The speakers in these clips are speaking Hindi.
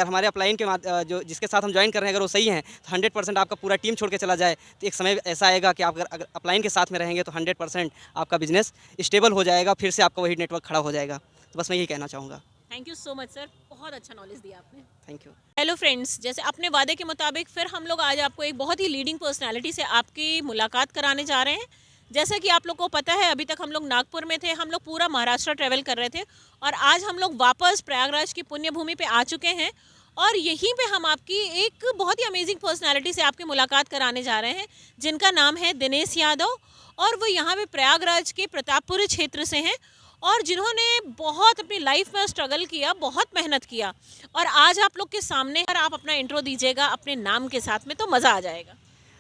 अगर हमारे अपलाइन के जो जिसके साथ हम ज्वाइन कर रहे हैं अगर वो सही हैं तो 100% आपका पूरा टीम छोड़ के चला जाए तो एक समय ऐसा आएगा कि आप अगर अपलाइन के साथ में रहेंगे तो 100% आपका बिजनेस स्टेबल हो जाएगा, फिर से आपका वही नेटवर्क खड़ा हो जाएगा। तो बस मैं यही कहना चाहूँगा। Thank you so much sir, बहुत अच्छा नॉलेज दिया आपने। Thank you. हेलो फ्रेंड्स, जैसे अपने वादे के मुताबिक फिर हम लोग आज आपको एक बहुत ही लीडिंग पर्सनालिटी से आपकी मुलाकात कराने जा रहे हैं। जैसा कि आप लोग को पता है, अभी तक हम लोग नागपुर में थे, हम लोग पूरा महाराष्ट्र ट्रैवल कर रहे थे और आज हम लोग वापस प्रयागराज की पुण्य भूमि पे आ चुके हैं और यहीं पे हम आपकी एक बहुत ही अमेजिंग पर्सनालिटी से आपकी मुलाकात कराने जा रहे हैं जिनका नाम है दिनेश यादव और वो यहाँ पे प्रयागराज के प्रतापपुर क्षेत्र से हैं और जिन्होंने बहुत अपनी लाइफ में स्ट्रगल किया, बहुत मेहनत किया और आज आप लोग के सामने अगर आप अपना इंट्रो दीजिएगा अपने नाम के साथ में तो मज़ा आ जाएगा।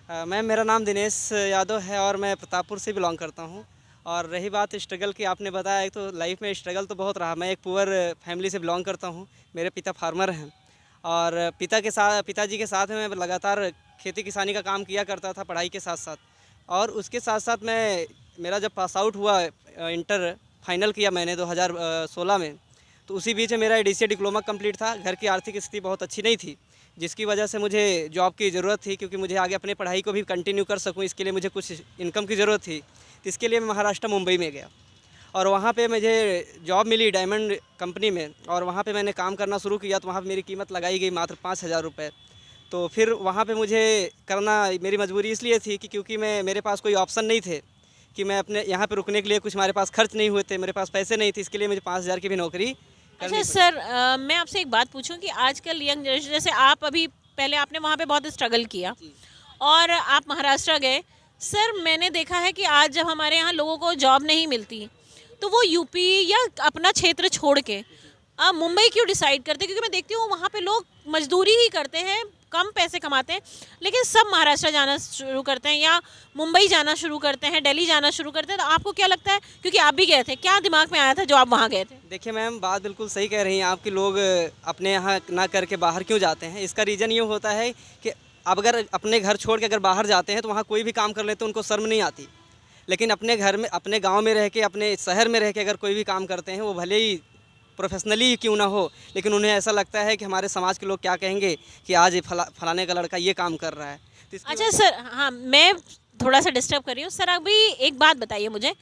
मैम मेरा नाम दिनेश यादव है और मैं प्रतापपुर से बिलोंग करता हूँ। और रही बात स्ट्रगल की, आपने बताया तो लाइफ में स्ट्रगल तो बहुत रहा। मैं एक पुअर फैमिली से बिलोंग करता हूँ। मेरे पिता फार्मर हैं और पिताजी के साथ में मैं लगातार खेती किसानी का काम किया करता था पढ़ाई के साथ साथ। और उसके साथ साथ मेरा जब पास आउट हुआ, इंटर फाइनल किया मैंने 2016 में, तो उसी बीच में मेरा एडीसीए डिप्लोमा कंप्लीट था। घर की आर्थिक स्थिति बहुत अच्छी नहीं थी जिसकी वजह से मुझे जॉब की ज़रूरत थी, क्योंकि मुझे आगे अपनी पढ़ाई को भी कंटिन्यू कर सकूं, इसके लिए मुझे कुछ इनकम की ज़रूरत थी। तो इसके लिए मैं महाराष्ट्र मुंबई में गया और वहाँ पे मुझे जॉब मिली डायमंड कंपनी में और वहाँ पे मैंने काम करना शुरू किया। तो वहाँ पे मेरी कीमत लगाई गई मात्र 5,000 रुपये। तो फिर वहाँ पे मुझे करना मेरी मजबूरी इसलिए थी कि क्योंकि मेरे पास कोई ऑप्शन नहीं थे कि मैं अपने यहाँ पे रुकने के लिए कुछ हमारे पास खर्च नहीं हुए थे, मेरे पास पैसे नहीं थे, इसके लिए मुझे 5,000 की भी नौकरी अच्छा करनी पड़ी। सर, मैं आपसे एक बात पूछूं कि आजकल यंग जनरेशन, जैसे आप अभी पहले आपने वहाँ पे बहुत स्ट्रगल किया जी। और आप महाराष्ट्र गए। सर मैंने देखा है कि आज जब हमारे यहाँ लोगों को जॉब नहीं मिलती तो वो यूपी या अपना क्षेत्र छोड़ के मुंबई क्यों डिसाइड करते, क्योंकि मैं देखती हूँ वहाँ पे लोग मजदूरी ही करते हैं, कम पैसे कमाते हैं, लेकिन सब महाराष्ट्र जाना शुरू करते हैं या मुंबई जाना शुरू करते हैं, दिल्ली जाना शुरू करते हैं। तो आपको क्या लगता है, क्योंकि आप भी गए थे, क्या दिमाग में आया था जो आप वहाँ गए थे? देखिए मैम, बात बिल्कुल सही कह रही हैं आप कि लोग अपने यहाँ ना करके बाहर क्यों जाते हैं। इसका रीज़न ये होता है कि अब अगर अपने घर छोड़ के अगर बाहर जाते हैं तो वहाँ कोई भी काम कर लेते हैं, उनको शर्म नहीं आती। लेकिन अपने घर में, अपने गांव में रह के, अपने शहर में रह के अगर कोई भी काम करते हैं, वो भले ही प्रोफेशनली क्यों ना हो, लेकिन उन्हें ऐसा लगता है कि हमारे समाज के लोग क्या कहेंगे कि आज ये फलाने का लड़का ये काम कर रहा है। तो इसकी अच्छा सर, हाँ मैं थोड़ा सा डिस्टर्ब कर रही हूँ सर। अभी एक बात बताइए मुझे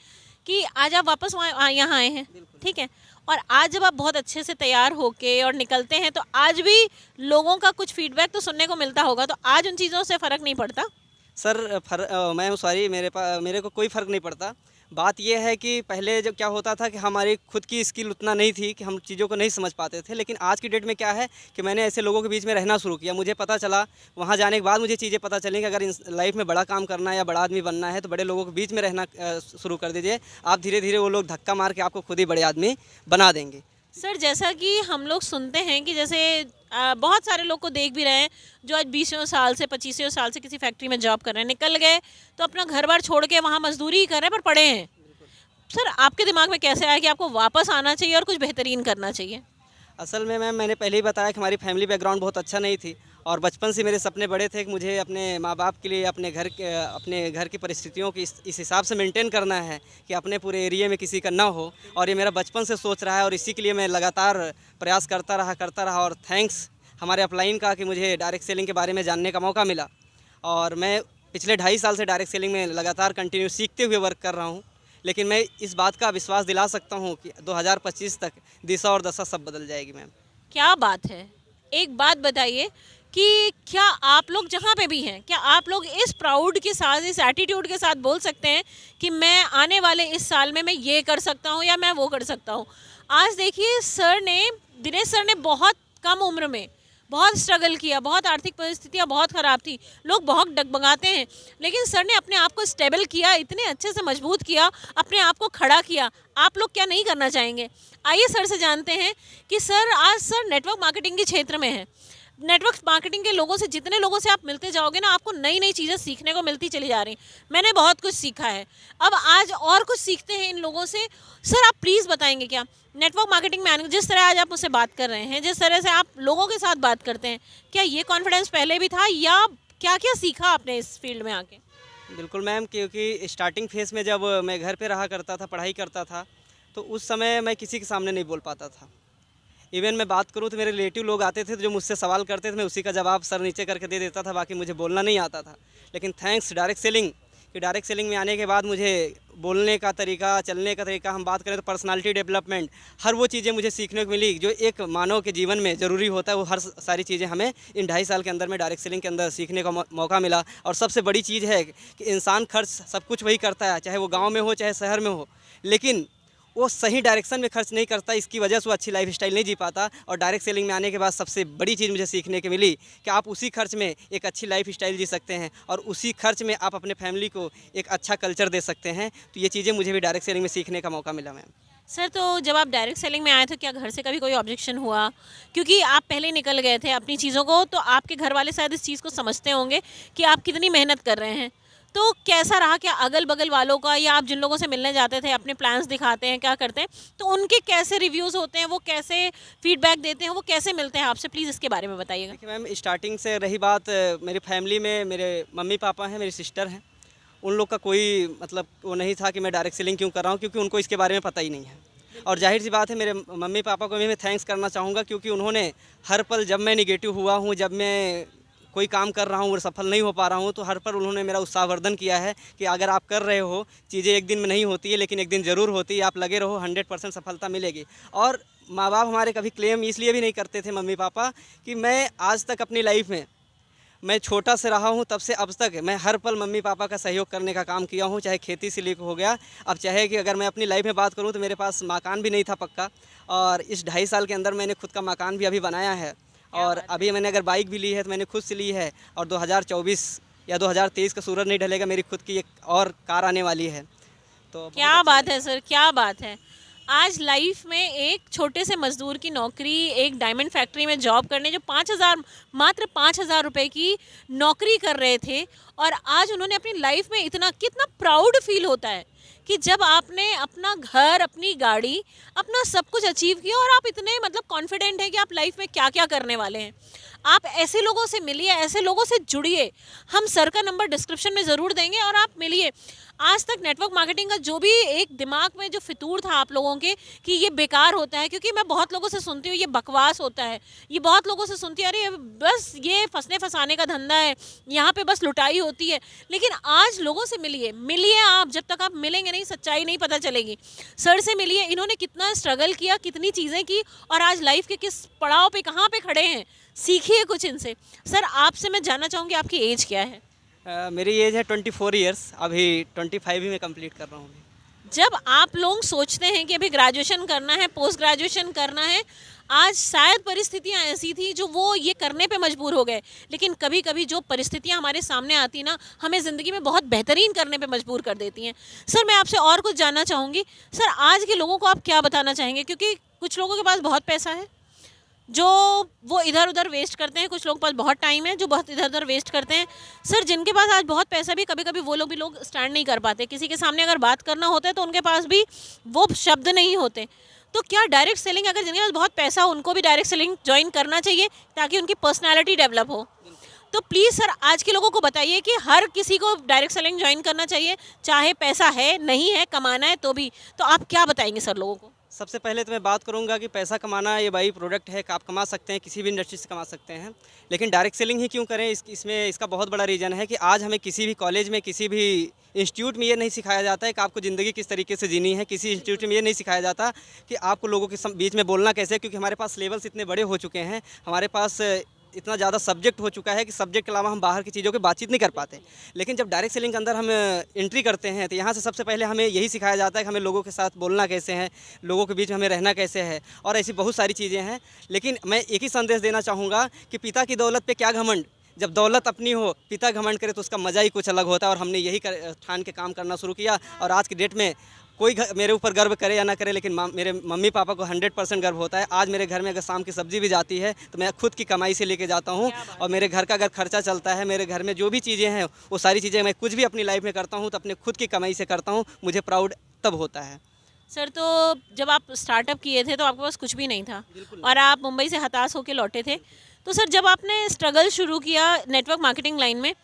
कि आज आप वापस यहाँ आए हैं, ठीक है, और आज जब आप बहुत अच्छे से तैयार होके और निकलते हैं तो आज भी लोगों का कुछ फीडबैक तो सुनने को मिलता होगा, तो आज उन चीज़ों से फ़र्क नहीं पड़ता? सर मैम सॉरी, मेरे को कोई फ़र्क नहीं पड़ता। बात ये है कि पहले जब क्या होता था कि हमारी खुद की स्किल उतना नहीं थी कि हम चीज़ों को नहीं समझ पाते थे, लेकिन आज की डेट में क्या है कि मैंने ऐसे लोगों के बीच में रहना शुरू किया। मुझे पता चला, वहाँ जाने के बाद मुझे चीज़ें पता चली कि अगर लाइफ में बड़ा काम करना है या बड़ा आदमी बनना है तो बड़े लोगों के बीच में रहना शुरू कर दीजिए। आप धीरे धीरे वो लोग धक्का मार के आपको खुद ही बड़े आदमी बना देंगे। सर जैसा कि हम लोग सुनते हैं कि जैसे बहुत सारे लोग को देख भी रहे हैं जो आज 20 साल से 25 साल से किसी फैक्ट्री में जॉब कर रहे हैं, निकल गए तो अपना घर बार छोड़ के वहाँ मजदूरी ही कर रहे हैं पर पढ़े हैं। सर आपके दिमाग में कैसे आया कि आपको वापस आना चाहिए और कुछ बेहतरीन करना चाहिए? असल में मैम, मैंने पहले ही बताया कि हमारी फैमिली बैकग्राउंड बहुत अच्छा नहीं थी और बचपन से मेरे सपने बड़े थे कि मुझे अपने माँ बाप के लिए अपने घर की परिस्थितियों की इस हिसाब से मेंटेन करना है कि अपने पूरे एरिया में किसी का ना हो। और ये मेरा बचपन से सोच रहा है और इसी के लिए मैं लगातार प्रयास करता रहा और थैंक्स हमारे अपलाइन का कि मुझे डायरेक्ट सेलिंग के बारे में जानने का मौका मिला। और मैं पिछले 2.5 साल से डायरेक्ट सेलिंग में लगातार कंटिन्यू सीखते हुए वर्क कर रहा हूँ। लेकिन मैं इस बात का विश्वास दिला सकता हूँ कि 2025 तक दिशा और दशा सब बदल जाएगी मैम। क्या बात है। एक बात बताइए कि क्या आप लोग जहाँ पे भी हैं, क्या आप लोग इस प्राउड के साथ, इस एटीट्यूड के साथ बोल सकते हैं कि मैं आने वाले इस साल में मैं ये कर सकता हूँ या मैं वो कर सकता हूँ? आज देखिए सर ने, दिनेश सर ने बहुत कम उम्र में बहुत स्ट्रगल किया, बहुत आर्थिक परिस्थितियाँ बहुत ख़राब थी, लोग बहुत डगमगाते हैं, लेकिन सर ने अपने आप को स्टेबल किया, इतने अच्छे से मजबूत किया, अपने आप को खड़ा किया। आप लोग क्या नहीं करना चाहेंगे? आइए सर से जानते हैं कि सर आज सर नेटवर्क मार्केटिंग के क्षेत्र में हैं। नेटवर्क मार्केटिंग के लोगों से, जितने लोगों से आप मिलते जाओगे ना, आपको नई नई चीज़ें सीखने को मिलती चली जा रही। मैंने बहुत कुछ सीखा है, अब आज और कुछ सीखते हैं इन लोगों से। सर आप प्लीज़ बताएंगे क्या नेटवर्क मार्केटिंग में जिस तरह आज आप मुझसे बात कर रहे हैं, जिस तरह से आप लोगों के साथ बात करते हैं, क्या ये कॉन्फिडेंस पहले भी था या क्या क्या सीखा आपने इस फील्ड में आके? बिल्कुल मैम, क्योंकि स्टार्टिंग फेज़ में जब मैं घर पे रहा करता था, पढ़ाई करता था, तो उस समय मैं किसी के सामने नहीं बोल पाता था। इवन मैं बात करूँ तो मेरे रिलेटिव लोग आते थे तो जो मुझसे सवाल करते थे मैं उसी का जवाब सर नीचे करके दे देता था, बाकी मुझे बोलना नहीं आता था। लेकिन थैंक्स डायरेक्ट सेलिंग, कि डायरेक्ट सेलिंग में आने के बाद मुझे बोलने का तरीका, चलने का तरीका, हम बात करें तो पर्सनालिटी डेवलपमेंट, हर वो चीज़ें मुझे सीखने को मिली जो एक मानव के जीवन में ज़रूरी होता है। वो हर सारी चीज़ें हमें इन 2.5 साल के अंदर में डायरेक्ट सेलिंग के अंदर सीखने का मौका मिला। और सबसे बड़ी चीज़ है कि इंसान खर्च सब कुछ वही करता है, चाहे वो गाँव में हो चाहे शहर में हो, लेकिन वो सही डायरेक्शन में खर्च नहीं करता। इसकी वजह से वो अच्छी लाइफ स्टाइल नहीं जी पाता। और डायरेक्ट सेलिंग में आने के बाद सबसे बड़ी चीज़ मुझे सीखने को मिली कि आप उसी खर्च में एक अच्छी लाइफ स्टाइल जी सकते हैं और उसी खर्च में आप अपने फैमिली को एक अच्छा कल्चर दे सकते हैं। तो ये चीज़ें मुझे भी डायरेक्ट सेलिंग में सीखने का मौका मिला मैम। सर, तो जब आप डायरेक्ट सेलिंग में आए तो क्या घर से कभी कोई ऑब्जेक्शन हुआ? क्योंकि आप पहले निकल गए थे अपनी चीज़ों को, तो आपके घर वाले शायद इस चीज़ को समझते होंगे कि आप कितनी मेहनत कर रहे हैं। तो कैसा रहा? क्या अगल-बगल वालों का, या आप जिन लोगों से मिलने जाते थे, अपने प्लान्स दिखाते हैं, क्या करते हैं, तो उनके कैसे रिव्यूज़ होते हैं, वो कैसे फीडबैक देते हैं, वो कैसे मिलते हैं आपसे? प्लीज़ इसके बारे में बताइएगा। देखिए मैम, स्टार्टिंग से रही बात, मेरी फैमिली में मेरे मम्मी पापा हैं, मेरी सिस्टर हैं, उन लोग का कोई मतलब वो नहीं था कि मैं डायरेक्ट सेलिंग क्यों कर रहा हूँ, क्योंकि उनको इसके बारे में पता ही नहीं है। और जाहिर सी बात है मेरे मम्मी पापा को भी मैं थैंक्स करना चाहूँगा, क्योंकि उन्होंने हर पल जब मैं निगेटिव हुआ हूँ, जब मैं कोई काम कर रहा हूँ और सफल नहीं हो पा रहा हूँ, तो हर पल उन्होंने मेरा उत्साहवर्धन किया है कि अगर आप कर रहे हो, चीज़ें एक दिन में नहीं होती है लेकिन एक दिन ज़रूर होती है, आप लगे रहो, 100% सफलता मिलेगी। और माँ बाप हमारे कभी क्लेम इसलिए भी नहीं करते थे मम्मी पापा कि मैं आज तक अपनी लाइफ में, मैं छोटा से रहा हूँ तब से अब तक मैं हर पल मम्मी पापा का सहयोग करने का काम किया हूँ, चाहे खेती से लेकर हो गया। अब चाहे कि अगर मैं अपनी लाइफ में बात करूँ तो मेरे पास मकान भी नहीं था पक्का, और इस 2.5 साल के अंदर मैंने खुद का मकान भी अभी बनाया है। और अभी मैंने अगर बाइक भी ली है तो मैंने खुद से ली है, और 2024 या 2023 का सूरज नहीं ढलेगा, मेरी खुद की एक और कार आने वाली है। तो क्या बात है सर, क्या बात है! आज लाइफ में एक छोटे से मजदूर की नौकरी, एक डायमंड फैक्ट्री में जॉब करने, जो 5,000, मात्र 5,000 रुपए की नौकरी कर रहे थे, और आज उन्होंने अपनी लाइफ में इतना, कितना प्राउड फील होता है कि जब आपने अपना घर, अपनी गाड़ी, अपना सब कुछ अचीव किया और आप इतने मतलब कॉन्फिडेंट हैं कि आप लाइफ में क्या क्या करने वाले हैं। आप ऐसे लोगों से मिलिए, ऐसे लोगों से जुड़िए। हम सर का नंबर डिस्क्रिप्शन में ज़रूर देंगे और आप मिलिए। आज तक नेटवर्क मार्केटिंग का जो भी एक दिमाग में जो फितूर था आप लोगों के कि ये बेकार होता है, क्योंकि मैं बहुत लोगों से सुनती हूँ ये बकवास होता है, ये बहुत लोगों से सुनती हूँ अरे बस ये फंसने फंसाने का धंधा है, यहाँ पे बस लुटाई होती है। लेकिन आज लोगों से मिलिए, मिलिए आप, जब तक आप मिलेंगे नहीं सच्चाई नहीं पता चलेगी। सर से मिलिए, इन्होंने कितना स्ट्रगल किया, कितनी चीज़ें की, और आज लाइफ के किस पड़ाव पे, कहाँ पे खड़े हैं, सीखिए कुछ इनसे। सर, आपसे मैं जानना चाहूँगी आपकी एज क्या है? मेरी एज है 24 ईयर्स, अभी 25 ही मैं कंप्लीट कर रहा हूँ अभी। जब आप लोग सोचते हैं कि अभी ग्रेजुएशन करना है, पोस्ट ग्रेजुएशन करना है, आज शायद परिस्थितियां ऐसी थी जो वो ये करने पे मजबूर हो गए, लेकिन कभी कभी जो परिस्थितियां हमारे सामने आती ना, हमें ज़िंदगी में बहुत बेहतरीन करने पे मजबूर कर देती हैं। सर, मैं आपसे और कुछ जानना चाहूँगी। सर, आज के लोगों को आप क्या बताना चाहेंगे? क्योंकि कुछ लोगों के पास बहुत पैसा है जो वो इधर उधर वेस्ट करते हैं, कुछ लोगों के पास बहुत टाइम है जो बहुत इधर उधर वेस्ट करते हैं। सर, जिनके पास आज बहुत पैसा भी, कभी कभी वो लोग भी लोग स्टैंड नहीं कर पाते, किसी के सामने अगर बात करना होता है तो उनके पास भी वो शब्द नहीं होते। तो क्या डायरेक्ट सेलिंग, अगर जिनके पास बहुत पैसा हो उनको भी डायरेक्ट सेलिंग ज्वाइन करना चाहिए ताकि उनकी पर्सनैलिटी डेवलप हो? तो प्लीज़ सर, आज के लोगों को बताइए कि हर किसी को डायरेक्ट सेलिंग ज्वाइन करना चाहिए, चाहे पैसा है, नहीं है, कमाना है तो भी। तो आप क्या बताएंगे सर लोगों को? सबसे पहले तो मैं बात करूंगा कि पैसा कमाना ये बाई प्रोडक्ट है कि आप कमा सकते हैं, किसी भी इंडस्ट्री से कमा सकते हैं, लेकिन डायरेक्ट सेलिंग ही क्यों करें? इसमें इसका बहुत बड़ा रीज़न है कि आज हमें किसी भी कॉलेज में, किसी भी इंस्टीट्यूट में ये नहीं सिखाया जाता है कि आपको ज़िंदगी किस तरीके से जीनी है। किसी इंस्टीट्यूट में ये नहीं सिखाया जाता कि आपको लोगों के बीच में बोलना कैसे है, क्योंकि हमारे पास सिलेबस इतने बड़े हो चुके हैं, हमारे पास इतना ज़्यादा सब्जेक्ट हो चुका है कि सब्जेक्ट के अलावा हम बाहर की चीज़ों की बातचीत नहीं कर पाते। लेकिन जब डायरेक्ट सेलिंग के अंदर हम एंट्री करते हैं तो यहाँ से सबसे पहले हमें यही सिखाया जाता है कि हमें लोगों के साथ बोलना कैसे है, लोगों के बीच में हमें रहना कैसे है, और ऐसी बहुत सारी चीज़ें हैं। लेकिन मैं एक ही संदेश देना चाहूँगा कि पिता की दौलत पे क्या घमंड, जब दौलत अपनी हो, पिता घमंड करे तो उसका मज़ा ही कुछ अलग होता है। और हमने यही ठान के काम करना शुरू किया, और आज की डेट में कोई मेरे ऊपर गर्व करे या ना करे, लेकिन मेरे मम्मी पापा को 100% गर्व होता है। आज मेरे घर में अगर शाम की सब्जी भी जाती है तो मैं खुद की कमाई से लेके जाता हूँ, और मेरे घर का अगर खर्चा चलता है, मेरे घर में जो भी चीज़ें हैं वो सारी चीज़ें मैं कुछ भी अपनी लाइफ में करता हूँ तो अपने खुद की कमाई से करता हूँ। मुझे प्राउड तब होता है। सर, तो जब आप स्टार्टअप किए थे तो आपके पास कुछ भी नहीं था और आप मुंबई से हताश होकर लौटे थे। तो सर, जब आपने स्ट्रगल शुरू किया नेटवर्क मार्केटिंग लाइन में,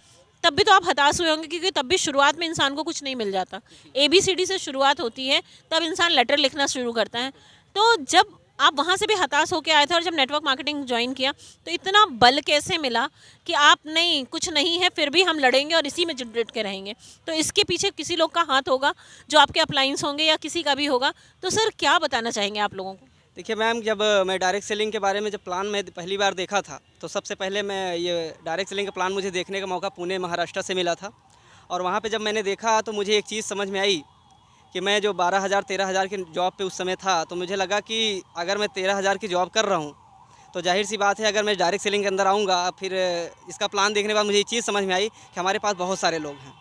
तब भी तो आप हताश हुए होंगे, क्योंकि तब भी शुरुआत में इंसान को कुछ नहीं मिल जाता। ABCD से शुरुआत होती है, तब इंसान लेटर लिखना शुरू करता है। तो जब आप वहाँ से भी हताश होकर आए थे और जब नेटवर्क मार्केटिंग ज्वाइन किया तो इतना बल कैसे मिला कि आप नहीं कुछ नहीं है फिर भी हम लड़ेंगे और इसी में जुट के रहेंगे? तो इसके पीछे किसी लोग का हाथ होगा, जो आपके अपलाइंस होंगे या किसी का भी होगा। तो सर क्या बताना चाहेंगे आप लोगों को? देखिए मैम, जब मैं डायरेक्ट सेलिंग के बारे में जब प्लान मैं पहली बार देखा था, तो सबसे पहले मैं ये डायरेक्ट सेलिंग का प्लान मुझे देखने का मौका पुणे महाराष्ट्र से मिला था। और वहाँ पे जब मैंने देखा तो मुझे एक चीज़ समझ में आई कि मैं जो 12,000 13,000 की जॉब पे उस समय था, तो मुझे लगा कि अगर मैं 13,000 की जॉब कर रहा हूँ तो जाहिर सी बात है अगर मैं डायरेक्ट सेलिंग के अंदर आऊँगा, फिर इसका प्लान देखने के बाद मुझे ये चीज़ समझ में आई कि हमारे पास बहुत सारे लोग हैं।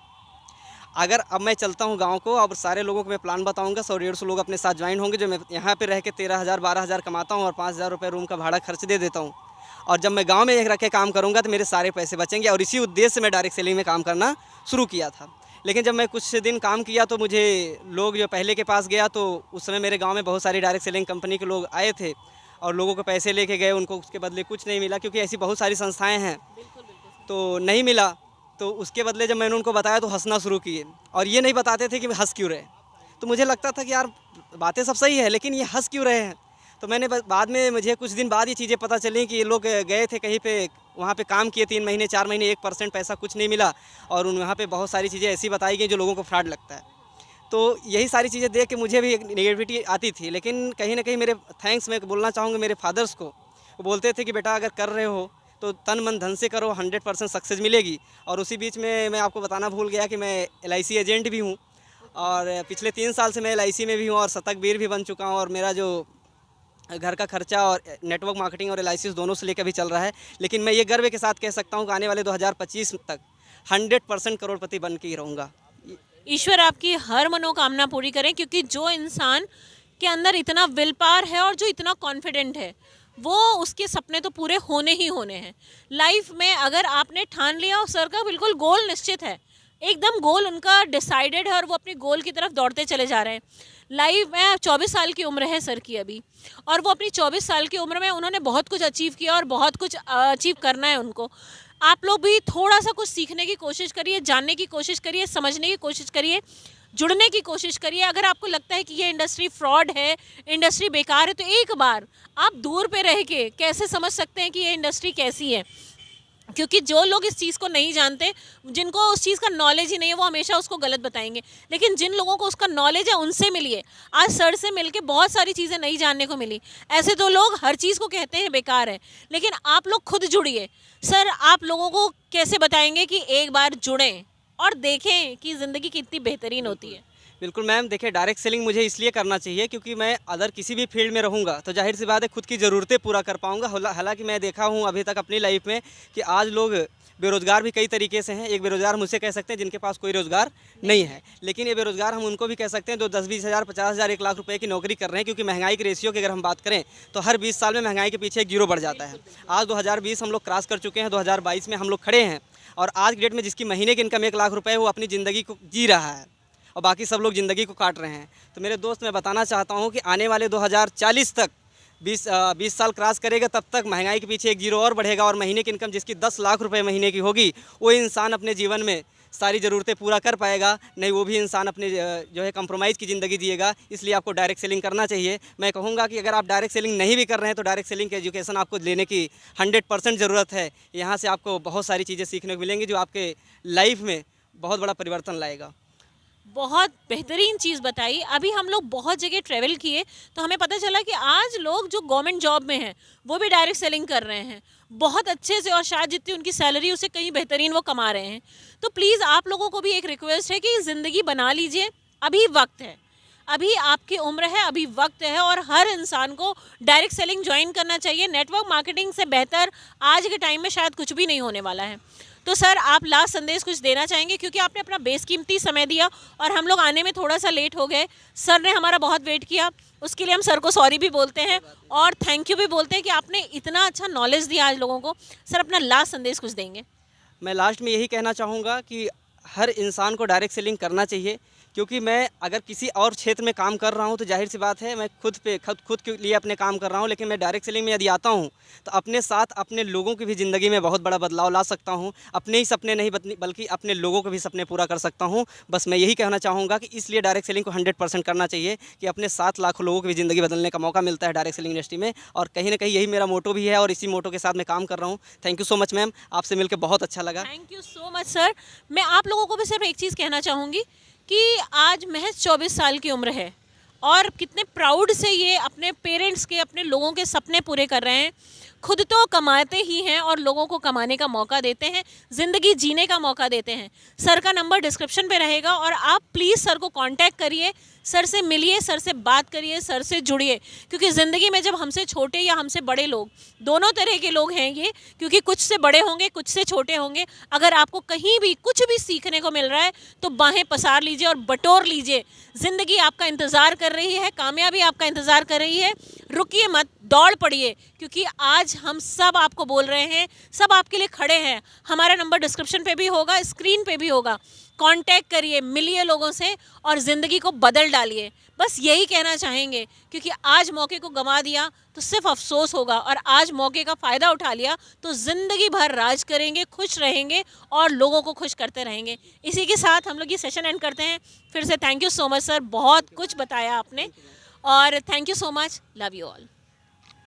अगर अब मैं चलता हूँ गाँव को और सारे लोगों को मैं प्लान बताऊँगा, 100-150 लोग अपने साथ ज्वाइन होंगे, जो मैं यहाँ पे रह के 13,000 12,000 कमाता हूँ और 5,000 रुपये रूम का भाड़ा खर्च दे देता हूँ। और जब मैं गाँव में एक रख के काम करूँगा तो मेरे सारे पैसे बचेंगे, और इसी उद्देश्य से मैं डायरेक्ट सेलिंग में काम करना शुरू किया था। लेकिन जब मैं कुछ दिन काम किया तो मुझे लोग जो पहले के पास गया, तो उस समय मेरे गाँव में बहुत सारी डायरेक्ट सेलिंग कंपनी के लोग आए थे और लोगों को पैसे लेके गए, उनको उसके बदले कुछ नहीं मिला, क्योंकि ऐसी बहुत सारी संस्थाएँ हैं। तो नहीं मिला, तो उसके बदले जब मैंने उनको बताया तो हंसना शुरू किए, और ये नहीं बताते थे कि हंस क्यों रहे। तो मुझे लगता था कि यार बातें सब सही है, लेकिन ये हंस क्यों रहे हैं। तो मैंने बाद में मुझे कुछ दिन बाद ये चीज़ें पता चली कि ये लोग गए थे कहीं पे, वहाँ पे काम किए 3 महीने 4 महीने, 1% पैसा कुछ नहीं मिला, और वहाँ पे बहुत सारी चीज़ें ऐसी बताई गई जो लोगों को फ्रॉड लगता है। तो यही सारी चीज़ें देख के मुझे भी एक नेगेटिविटी आती थी, लेकिन कहीं ना कहीं मेरे थैंक्स मैं बोलना चाहूँगा मेरे फादर्स को। वो बोलते थे कि बेटा अगर कर रहे हो तो तन मन धन से करो, 100% सक्सेस मिलेगी। और उसी बीच में मैं आपको बताना भूल गया कि मैं LIC एजेंट भी हूँ, और पिछले 3 साल से मैं LIC में भी हूँ और शतक वीर भी बन चुका हूँ, और मेरा जो घर का खर्चा और नेटवर्क मार्केटिंग और LIC दोनों से लेकर भी चल रहा है। लेकिन मैं ये गर्व के साथ कह सकता हूँ कि आने वाले 2025 तक 100% करोड़पति बन के ही रहूँगा। ईश्वर आपकी हर मनोकामना पूरी करें, क्योंकि जो इंसान के अंदर इतना विल पावर है और जो इतना कॉन्फिडेंट है, वो उसके सपने तो पूरे होने ही होने हैं लाइफ में। अगर आपने ठान लिया और सर का बिल्कुल गोल निश्चित है, एकदम गोल उनका डिसाइडेड है और वो अपने गोल की तरफ दौड़ते चले जा रहे हैं। लाइफ में 24 साल की उम्र है सर की अभी, और वो अपनी 24 साल की उम्र में उन्होंने बहुत कुछ अचीव किया और बहुत कुछ अचीव करना है उनको। आप लोग भी थोड़ा सा कुछ सीखने की कोशिश करिए, जानने की कोशिश करिए, समझने की कोशिश करिए, जुड़ने की कोशिश करिए। अगर आपको लगता है कि ये इंडस्ट्री फ्रॉड है, इंडस्ट्री बेकार है, तो एक बार आप दूर पे रह के कैसे समझ सकते हैं कि ये इंडस्ट्री कैसी है। क्योंकि जो लोग इस चीज़ को नहीं जानते, जिनको उस चीज़ का नॉलेज ही नहीं है, वो हमेशा उसको गलत बताएंगे। लेकिन जिन लोगों को उसका नॉलेज है उनसे मिलिए। आज सर से मिलके बहुत सारी चीज़ें नई जानने को मिली। ऐसे तो लोग हर चीज़ को कहते हैं बेकार है, लेकिन आप लोग खुद जुड़िए। सर आप लोगों को कैसे बताएंगे कि एक बार जुड़ें और देखें कि ज़िंदगी कितनी बेहतरीन होती है। बिल्कुल मैम, देखिए डायरेक्ट सेलिंग मुझे इसलिए करना चाहिए क्योंकि मैं अदर किसी भी फील्ड में रहूँगा तो जाहिर सी बात है खुद की ज़रूरतें पूरा कर पाऊँगा। हालांकि मैं देखा हूँ अभी तक अपनी लाइफ में कि आज लोग बेरोज़गार भी कई तरीके से हैं। एक बेरोज़गार मुझसे कह सकते हैं जिनके पास कोई रोज़गार नहीं है, लेकिन ये बेरोज़गार हम उनको भी कह सकते हैं जो 10-20 हज़ार 50,000 1 लाख रुपए की नौकरी कर रहे हैं। क्योंकि महंगाई के रेशियो की अगर हम बात करें तो हर 20 साल में महंगाई के पीछे एक जीरो बढ़ जाता है। आज 2020 हम लोग क्रॉस कर चुके हैं, 2022 में हम लोग खड़े हैं, और आज की डेट में जिसकी महीने की इनकम 1 लाख रुपए वो अपनी ज़िंदगी को जी रहा है और बाकी सब लोग ज़िंदगी को काट रहे हैं। तो मेरे दोस्त, मैं बताना चाहता हूँ कि आने वाले 2040 तक 20 साल क्रॉस करेगा, तब तक महंगाई के पीछे एक जीरो और बढ़ेगा, और महीने की इनकम जिसकी 10 लाख रुपए महीने की होगी वो इंसान अपने जीवन में सारी ज़रूरतें पूरा कर पाएगा। नहीं, वो भी इंसान अपने जो है कंप्रोमाइज़ की ज़िंदगी जिएगा। इसलिए आपको डायरेक्ट सेलिंग करना चाहिए। मैं कहूँगा कि अगर आप डायरेक्ट सेलिंग नहीं भी कर रहे हैं तो डायरेक्ट सेलिंग की एजुकेशन आपको लेने की 100% ज़रूरत है। यहाँ से आपको बहुत सारी चीज़ें सीखने को मिलेंगी जो आपके लाइफ में बहुत बड़ा परिवर्तन लाएगा। बहुत बेहतरीन चीज़ बताई। अभी हम लोग बहुत जगह ट्रैवल किए तो हमें पता चला कि आज लोग जो गवर्नमेंट जॉब में हैं वो भी डायरेक्ट सेलिंग कर रहे हैं बहुत अच्छे से, और शायद जितनी उनकी सैलरी उससे कहीं बेहतरीन वो कमा रहे हैं। तो प्लीज़ आप लोगों को भी एक रिक्वेस्ट है कि ज़िंदगी बना लीजिए, अभी वक्त है, अभी आपकी उम्र है, अभी वक्त है, और हर इंसान को डायरेक्ट सेलिंग ज्वाइन करना चाहिए। नेटवर्क मार्केटिंग से बेहतर आज के टाइम में शायद कुछ भी नहीं होने वाला है। तो सर आप लास्ट संदेश कुछ देना चाहेंगे, क्योंकि आपने अपना बेशकीमती समय दिया और हम लोग आने में थोड़ा सा लेट हो गए। सर ने हमारा बहुत वेट किया, उसके लिए हम सर को सॉरी भी बोलते हैं और थैंक यू भी बोलते हैं कि आपने इतना अच्छा नॉलेज दिया आज लोगों को। सर अपना लास्ट संदेश कुछ देंगे? मैं लास्ट में यही कहना चाहूँगा कि हर इंसान को डायरेक्ट सेलिंग करना चाहिए, क्योंकि मैं अगर किसी और क्षेत्र में काम कर रहा हूँ तो जाहिर सी बात है मैं खुद के लिए अपने काम कर रहा हूँ, लेकिन मैं डायरेक्ट सेलिंग में यदि आता हूँ तो अपने साथ अपने लोगों की भी ज़िंदगी में बहुत बड़ा बदलाव ला सकता हूँ। अपने ही सपने नहीं बल्कि अपने लोगों के भी सपने पूरा कर सकता हूँ। बस मैं यही कहना चाहूँगा कि इसलिए डायरेक्ट सेलिंग को 100% करना चाहिए कि अपने 7 लाख लोगों की भी ज़िंदगी बदलने का मौका मिलता है डायरेक्ट सेलिंग इंडस्ट्री में, और कहीं ना कहीं यही मेरा मोटो भी है और इसी मोटो के साथ मैं काम कर रहा हूँ। Thank you so much ma'am, आपसे मिलकर बहुत अच्छा लगा। Thank you so much sir. मैं आप लोगों को भी सिर्फ एक चीज़ कहना चाहूँगी कि आज महज 24 साल की उम्र है और कितने प्राउड से ये अपने पेरेंट्स के, अपने लोगों के सपने पूरे कर रहे हैं। खुद तो कमाते ही हैं और लोगों को कमाने का मौका देते हैं, ज़िंदगी जीने का मौका देते हैं। सर का नंबर डिस्क्रिप्शन पे रहेगा और आप प्लीज़ सर को कांटेक्ट करिए, सर से मिलिए, सर से बात करिए, सर से जुड़िए, क्योंकि ज़िंदगी में जब हमसे छोटे या हमसे बड़े लोग, दोनों तरह के लोग हैं ये, क्योंकि कुछ से बड़े होंगे, कुछ से छोटे होंगे। अगर आपको कहीं भी कुछ भी सीखने को मिल रहा है तो बाहें पसार लीजिए और बटोर लीजिए। ज़िंदगी आपका इंतज़ार कर रही है, कामयाबी आपका इंतज़ार कर रही है। रुकिए मत, दौड़ पड़िए, क्योंकि आज हम सब आपको बोल रहे हैं, सब आपके लिए खड़े हैं। हमारा नंबर डिस्क्रिप्शन पे भी होगा, स्क्रीन पे भी होगा। कांटेक्ट करिए, मिलिए लोगों से और ज़िंदगी को बदल डालिए। बस यही कहना चाहेंगे, क्योंकि आज मौके को गंवा दिया तो सिर्फ अफसोस होगा, और आज मौके का फ़ायदा उठा लिया तो ज़िंदगी भर राज करेंगे, खुश रहेंगे और लोगों को खुश करते रहेंगे। इसी के साथ हम लोग ये सेशन एंड करते हैं। फिर से thank you so much sir, बहुत कुछ बताया आपने, और thank you so much, love you all.